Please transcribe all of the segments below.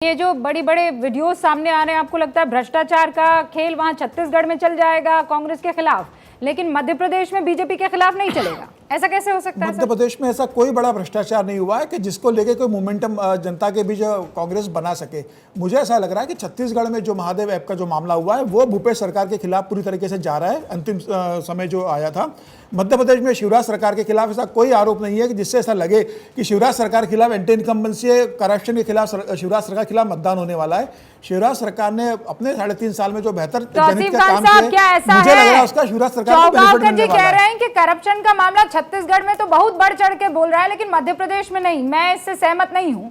ये जो बड़ी बड़े वीडियो सामने आ रहे हैं, आपको लगता है भ्रष्टाचार का खेल वहां छत्तीसगढ़ में चल जाएगा कांग्रेस के खिलाफ, लेकिन मध्य प्रदेश में बीजेपी के खिलाफ नहीं चलेगा? ऐसा कैसे हो सकता है? मध्य प्रदेश में ऐसा कोई बड़ा भ्रष्टाचार नहीं हुआ है कि जिसको लेके कोई मोमेंटम जनता के बीच कांग्रेस बना सके। मुझे ऐसा लग रहा है कि छत्तीसगढ़ में जो महादेव ऐप का जो मामला हुआ है वो भूपेश सरकार के खिलाफ पूरी तरीके से जा रहा है। अंतिम समय जो आया था मध्य प्रदेश में शिवराज सरकार के खिलाफ ऐसा कोई आरोप नहीं है कि जिससे ऐसा लगे कि शिवराज सरकार के खिलाफ एंटी इनकम्बेंसी करप्शन के खिलाफ शिवराज सरकार के खिलाफ मतदान होने वाला है। शिवराज सरकार ने अपने 3.5 साल में जो बेहतर जनहित का काम किया, मुझे लग रहा है उसका शिवराज सरकार को बेनिफिट मिलने वाला है। कह रहे हैं कि करप्शन का मामला छत्तीसगढ़ में तो बहुत बढ़ चढ़ के बोल रहा है, लेकिन मध्य प्रदेश में नहीं। मैं इससे सहमत नहीं हूं।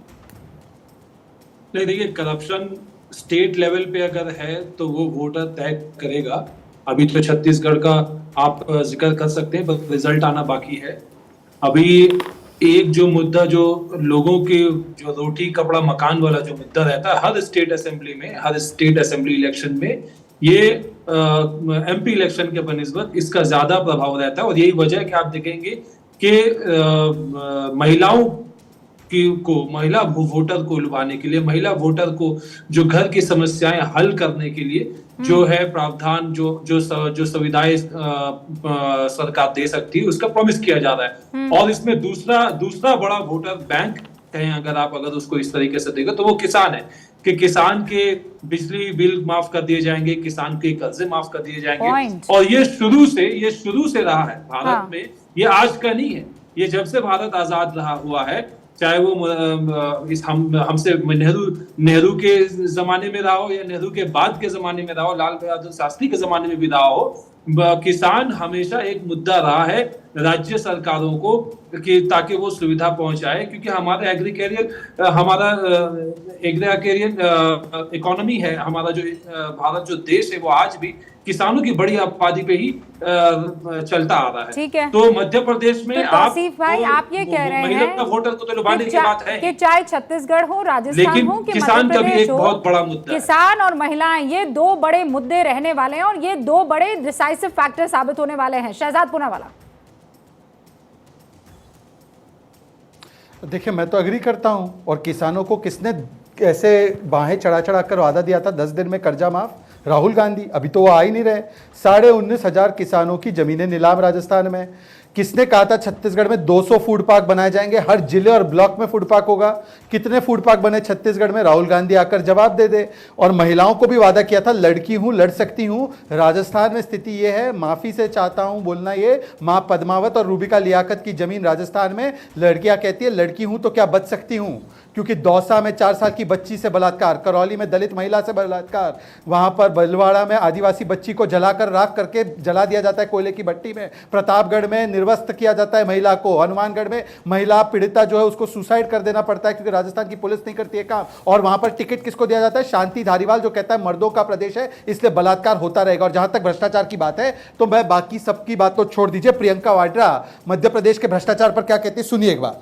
नहीं, देखिए, करप्शन स्टेट लेवल पे अगर है तो वो वोटर तय करेगा। अभी तो छत्तीसगढ़ का आप जिक्र कर सकते हैं, बस रिजल्ट आना बाकी है। अभी एक जो मुद्दा जो लोगों के जो रोटी कपड़ा मकान वाला जो मुद्दा रहता है हर स्टेट असेंबली में, हर स्टेट असेंबली इलेक्शन में, ये एमपी इलेक्शन के बनिस्बत इसका ज्यादा प्रभाव रहता है। और यही वजह है कि आप देखेंगे कि महिलाओं महिला वोटर को लुभाने के लिए, महिला वोटर को जो घर की समस्याएं हल करने के लिए जो है प्रावधान, जो सुविधाएं सरकार दे सकती है, उसका प्रॉमिस किया जा रहा है। और इसमें दूसरा बड़ा वोटर बैंक कहें, अगर उसको इस तरीके से देखो तो वो किसान है कि किसान के बिजली बिल माफ कर दिए जाएंगे, किसान के कर्जे माफ कर दिए जाएंगे। और ये शुरू से रहा है भारत में, ये आज का नहीं है। ये जब से भारत आजाद रहा हुआ है, चाहे वो हमसे नेहरू के जमाने में रहा हो या नेहरू के बाद के जमाने में रहा हो, लाल बहादुर शास्त्री के जमाने में भी रहा हो, किसान हमेशा एक मुद्दा रहा है राज्य सरकारों को कि ताकि वो सुविधा पहुंचाए। क्योंकि हमारा एग्रीकल्चर इकोनॉमी है, हमारा जो भारत जो देश है वो आज भी किसानों की बड़ी आबादी पे ही चलता आ रहा है। ठीक है। तो मध्य प्रदेश में तो आप ये कह रहे हैं वोटर को तो लुभाने की बात है कि चाहे छत्तीसगढ़ हो, राजस्थान हो कि किसान का भी एक हो, बहुत बड़ा मुद्दा है। किसान और महिलाएं, ये दो बड़े मुद्दे रहने वाले हैं और ये दो बड़े डिसाइसिव फैक्टर साबित होने वाले हैं। शहजाद पूनावाला। देखिए, मैं तो एग्री करता हूं। और किसानों को किसने ऐसे बाहें चढ़ा चढ़ा कर वादा दिया था 10 दिन में कर्जा माफ? राहुल गांधी। अभी तो वो आ ही नहीं रहे। 19,500 किसानों की जमीनें नीलाम राजस्थान में। किसने कहा था छत्तीसगढ़ में 200 फूड पार्क बनाए जाएंगे, हर जिले और ब्लॉक में फूड पार्क होगा? कितने फूड पार्क बने छत्तीसगढ़ में? राहुल गांधी आकर जवाब दे दे। और महिलाओं को भी वादा किया था, लड़की हूं, लड़ सकती हूं। राजस्थान में स्थिति यह है, माफी से चाहता हूं बोलना, ये मां पद्मावत और रूबिका लियाकत की जमीन राजस्थान में लड़कियां कहती है लड़की हूं तो क्या बच सकती हूं, क्योंकि दौसा में 4 साल की बच्ची से बलात्कार, करौली में दलित महिला से बलात्कार, वहां पर बलवाड़ा में आदिवासी बच्ची को जलाकर राख करके जला दिया जाता है कोयले की भट्टी में, प्रतापगढ़ में निर्वस्त्र किया जाता है महिला को, हनुमानगढ़ में महिला पीड़िता जो है उसको सुसाइड कर देना पड़ता है क्योंकि राजस्थान की पुलिस नहीं करती है काम। और वहां पर टिकट किसको दिया जाता है? शांति धारीवाल, जो कहता है मर्दों का प्रदेश है इसलिए बलात्कार होता रहेगा। और जहां तक भ्रष्टाचार की बात है तो मैं बाकी सबकी बात तो छोड़ दीजिए, प्रियंका वाड्रा मध्य प्रदेश के भ्रष्टाचार पर क्या कहती है सुनिए एक बार।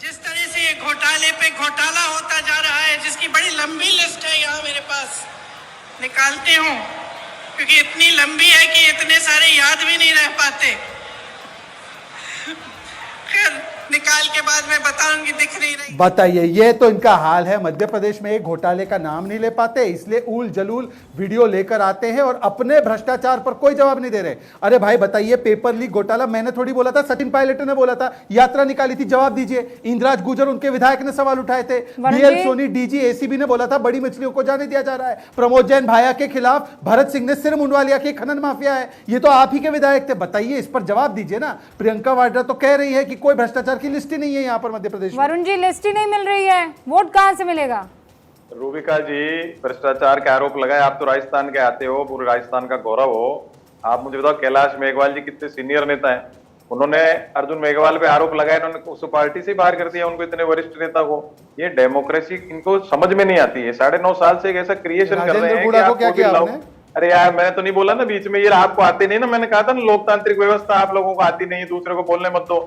जिस तरह से ये घोटाले पे घोटाला होता जा रहा है, जिसकी बड़ी लंबी लिस्ट है यहाँ मेरे पास, निकालते हूँ क्योंकि इतनी लंबी है कि इतने सारे याद भी नहीं रह पाते। खैर, निकाल के बाद मैं बताऊंगी, दिख नहीं रही। बताइए, ये तो इनका हाल है। मध्य प्रदेश में एक घोटाले का नाम नहीं ले पाते, इसलिए ऊल जलूल वीडियो लेकर आते हैं और अपने भ्रष्टाचार पर कोई जवाब नहीं दे रहे। अरे भाई बताइए, पेपर लीक घोटाला मैंने थोड़ी बोला था, सचिन पायलट ने बोला था, यात्रा निकाली थी, जवाब दीजिए। इंद्राज गुर्जर उनके विधायक ने सवाल उठाए थे, बीएल सोनी डीजी एसीबी ने बोला था बड़ी मछलियों को जाने दिया जा रहा है, प्रमोद जैन भाया के खिलाफ भरत सिंह ने सिर मुंडवा लिया कि खनन माफिया है। ये तो आप ही के विधायक थे। बताइए, इस पर जवाब दीजिए ना। प्रियंका वाड्रा तो कह रही है कि कोई भ्रष्टाचार की लिस्ट ही नहीं है यहाँ पर मध्य प्रदेश में। वरुण जी, लिस्ट ही नहीं मिल रही है, वोट कहां से मिलेगा? रूबिका जी, भ्रष्टाचार के आरोप लगाए, आप तो राजस्थान के आते हो, पूरे राजस्थान का गौरव हो। आप मुझे बताओ, कैलाश मेघवाल जी कितने सीनियर नेता हैं, उन्होंने अर्जुन मेघवाल पे आरोप लगाए, उन्होंने उस पार्टी से बाहर कर दिया उनको, इतने वरिष्ठ नेता को। ये डेमोक्रेसी इनको समझ में नहीं आती है। 9.5 साल से एक ऐसा क्रिएशन कर रहे हैं कि आपको भी लाओ। अरे यार, मैंने तो नहीं बोला ना बीच में, ये आपको आते नहीं ना, मैंने कहा था ना लोकतांत्रिक व्यवस्था आप लोगों को आती नहीं, दूसरे को बोलने मत दो,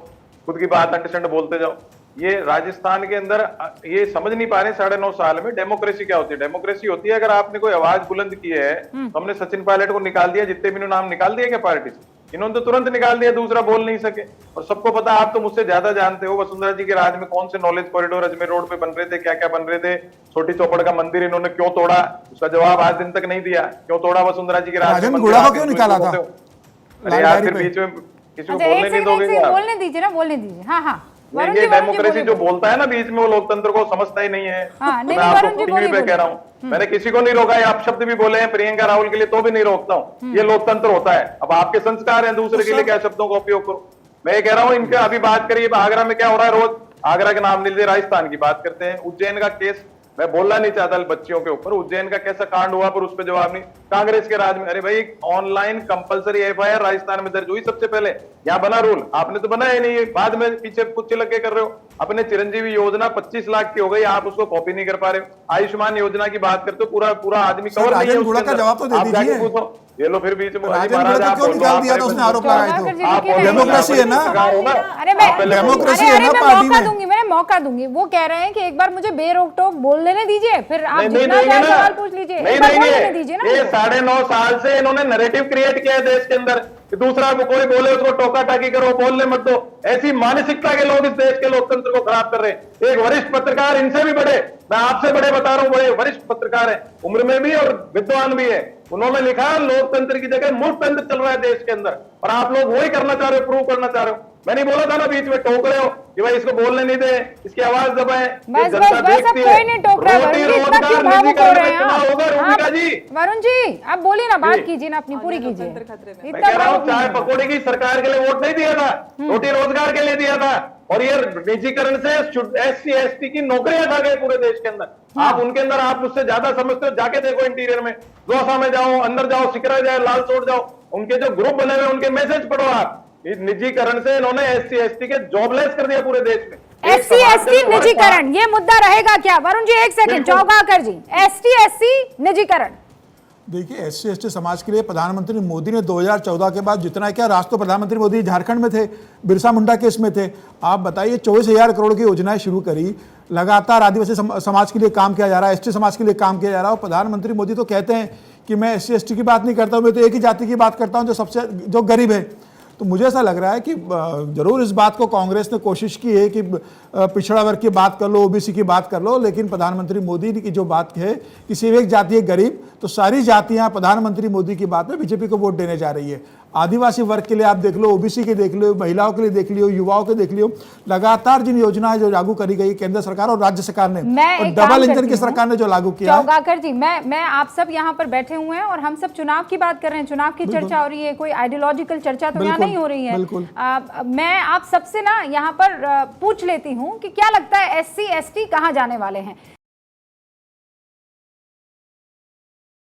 खुद की बात अंडरस्टैंड बोलते जाओ। ये राजस्थान के अंदर ये समझ नहीं पा रहे 9.5 साल में डेमोक्रेसी क्या होती है। डेमोक्रेसी होती है अगर आपने कोई आवाज बुलंद की है, तो हमने सचिन पायलट को निकाल दिया, जितने भी नाम निकाल दिए क्या पार्टी से? इन्होंने तो तुरंत निकाल दिया, दूसरा बोल नहीं सके। और सबको पता, आप तो मुझसे ज्यादा जानते हो, वसुंधरा जी के राज में कौन से नॉलेज कॉरिडोर अजमेर रोड पे बन रहे थे, क्या क्या बन रहे थे, छोटी चौपड़ का मंदिर इन्होंने क्यों तोड़ा, उसका जवाब आज दिन तक नहीं दिया। क्यों तोड़ा वसुंधरा जी के राज में राजन मंदिर? गुड़ा को क्यों निकाला था? अरे यार, फिर बीच में किसी को अच्छा, बोलने एक नहीं सेकंड, दोगे क्या? बोलने दीजिए ना, बोलने दीजिए। हाँ हाँ, वरुण ये जी, वरुण जी, डेमोक्रेसी बोलिए, जो बोलता है ना बीच में, वो लोकतंत्र को समझता ही नहीं है। हाँ, नहीं, मैं नहीं, आपको वरुण जी, टीवी पे बोलिए, कह रहा हूँ, मैंने किसी को नहीं रोका है। आप शब्द भी बोले हैं प्रियंका राहुल के लिए, तो भी नहीं रोकता हूँ। ये लोकतंत्र होता है। अब आपके संस्कार हैं, दूसरे के लिए क्या शब्दों का उपयोग करो। मैं ये कह रहा हूँ, इनके अभी बात करिए आगरा में क्या हो रहा है। रोज आगरा के नाम नहीं ले, राजस्थान की बात करते हैं। उज्जैन का केस मैं बोलना नहीं चाहता बच्चियों के ऊपर, उज्जैन का कैसा कांड हुआ पर उस पर जवाब नहीं। कांग्रेस के राज में, अरे भाई ऑनलाइन कंपलसरी एफआईआर राजस्थान में दर्ज हुई सबसे पहले, यहाँ बना रूल, आपने तो बनाया ही नहीं, बाद में पीछे कुछ लग के कर रहे हो। अपने चिरंजीवी योजना 25 लाख की हो गई, आप उसको कॉपी नहीं कर पा रहे हो। आयुष्मान योजना की बात करते हो, पूरा आदमी सर, कवर नहीं है राजन गुड़ा उसके का अंदर। जवाब तो दे आप जाके दीजिए। पूछो, ये लो फिर बीच में राजन महाराज, गुड़ा को आप क्यों बोलो, निकाल आप दिया था? मेरे उसने को- आरोप लगाए चौगाकर थे। जी, आप रुकिए, डेमोक्रेसी है ना? अरे मैं, आप पहले डेमोक्रेसी अरे है ना मैं पार्टी मौका में। दूंगी, मैं मौका दूंगी। वो कह रहे हैं कि एक बार मुझे बेरोक टोक बोल लेने दीजिए, फिर आप नहीं जितना देंगे चाहे ना। सवाल पूछ लीजिए, नहीं एक बार बोल देंगे। लेने दीजिए ना ये मुझे। 9.5 साल से इन्होंने नैरेटिव क्रिएट किया है देश के अंदर कि दूसरा को कोई बोले उसको टोका टाकी करो, बोलने मत दो। ऐसी मानसिकता के लोग इस देश के लोकतंत्र को खराब कर रहे हैं। एक वरिष्ठ पत्रकार, इनसे भी बड़े, मैं आपसे बड़े बता रहा हूं, बड़े वरिष्ठ पत्रकार हैं, उम्र में भी और विद्वान भी है, उन्होंने लिखा लोकतंत्र की जगह मूलतंत्र चल रहा है देश के अंदर, और आप लोग वही करना चाह रहे हो, प्रूव करना चाह रहे हो। मैंने बोला था ना, बीच में टोक रहे हो कि भाई इसको बोलने नहीं दे, इसकी आवाज दबाए। बस अब कोई नहीं टोक रहा है। वरुण जी, इतना क्यों भावुक हो रहे हैं आप? वरुण जी, आप बोलिए ना, बात कीजिए ना अपनी, पूरी कीजिए। मैं इतना कह रहा हूँ, भावुक चाय नहीं। पकौड़े की सरकार के लिए वोट नहीं दिया था, रोटी रोजगार के लिए दिया था। और ये निजीकरण से SC ST की नौकरियां खा गए पूरे देश के अंदर। आप उनके अंदर, आप मुझसे ज्यादा समझते हो, जाके देखो इंटीरियर में, दौसा में जाओ, अंदर जाओ, सिकरा जाओ, लालसोट जाओ, उनके जो ग्रुप बने हुए उनके मैसेज पढ़ो आप। इस निजीकरण से इन्होंने SC ST के जॉबलेस कर दिया पूरे देश में। SC ST निजीकरण, ये मुद्दा रहेगा क्या? वरुण जी, एक सेकंड, चौगाकर जी, ST SC निजीकरण। देखिए, SC ST समाज के लिए प्रधानमंत्री मोदी ने 2014 के बाद जितना क्या, राज तो प्रधानमंत्री मोदी झारखंड में थे, बिरसा मुंडा केस में थे। आप बताइए, 24,000 करोड़ की योजनाएं शुरू करी, लगातार आदिवासी समाज के लिए काम किया जा रहा है, ST समाज के लिए काम किया जा रहा है। और प्रधानमंत्री मोदी तो कहते हैं कि मैं SC ST की बात नहीं करता हूँ, मैं तो एक ही जाति की बात करता हूँ, जो गरीब है। तो मुझे ऐसा लग रहा है कि जरूर इस बात को कांग्रेस ने कोशिश की है कि पिछड़ा वर्ग की बात कर लो, OBC की बात कर लो, लेकिन प्रधानमंत्री मोदी की जो बात है कि सिर्फ एक जाति है गरीब, तो सारी जातियां प्रधानमंत्री मोदी की बात में बीजेपी को वोट देने जा रही है। आदिवासी वर्ग के लिए आप देख लो, OBC के देख लो, महिलाओं के लिए देख लियो, युवाओं के देख लियो, लगातार जिन योजनाएं जो लागू करी गई केंद्र सरकार और राज्य सरकार ने, और डबल इंजन की सरकार ने जो लागू किया। चौगाकर जी, मैं आप सब यहाँ पर बैठे हुए हैं और हम सब चुनाव की बात कर रहे हैं, चुनाव की चर्चा हो रही है, कोई आइडियोलॉजिकल चर्चा तो यहाँ नहीं हो रही है। मैं आप सबसे ना यहाँ पर पूछ लेती हूँ कि क्या लगता है SC ST कहाँ जाने वाले हैं?